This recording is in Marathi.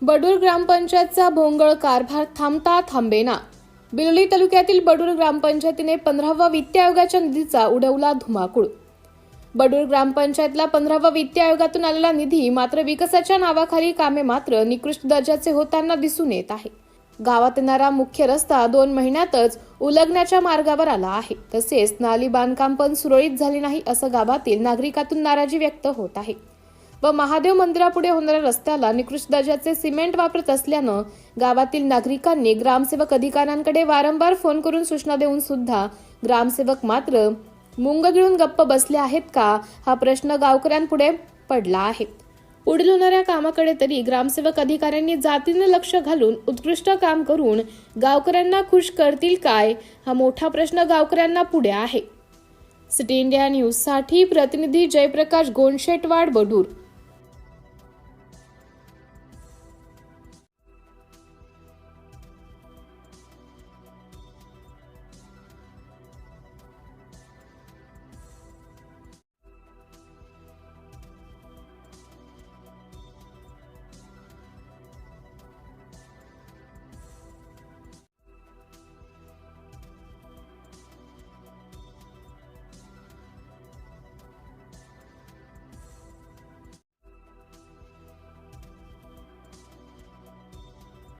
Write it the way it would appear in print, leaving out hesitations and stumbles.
बडूर ग्रामपंचायतचा भोंगळ कारभार थांबता थांबेना. बिलोली तालुक्यातील बडूर ग्रामपंचायतीने 15व्या वित्त आयोगाच्या निधीचा उडवला धुमाकूळ. बडूर ग्रामपंचायतला 15व्या वित्त आयोगातून आलेला निधी मात्र विकासाच्या नावाखाली कामे मात्र निकृष्ट दर्जाचे होताना दिसून येत आहे. गावात येणारा मुख्य रस्ता 2 महिन्यातच उलगण्याच्या मार्गावर आला आहे. तसेच नाली बांधकाम पण सुरळीत झाले नाही असं गावातील नागरिकातून नाराजी व्यक्त होत आहे. व महादेव मंदिरापुढे होणाऱ्या रस्त्याला निकृष्ट दर्जाचे सिमेंट वापरत असल्यानं गावातील नागरिकांनी ग्रामसेवक अधिकाऱ्यांकडे वारंवार फोन करून सूचना देऊन सुद्धा ग्रामसेवक मात्र मुंग गिळून गप्प बसले आहेत का, हा प्रश्न गावकऱ्यांपुढे पडला आहे. पुढील होणाऱ्या कामाकडे तरी ग्रामसेवक अधिकाऱ्यांनी जातीने लक्ष घालून उत्कृष्ट काम करून गावकऱ्यांना खुश करतील काय, हा मोठा प्रश्न गावकऱ्यांना पुढे आहे. सिटी इंडिया न्यूज साठी प्रतिनिधी जयप्रकाश गोंडशेटवाड, बडूर.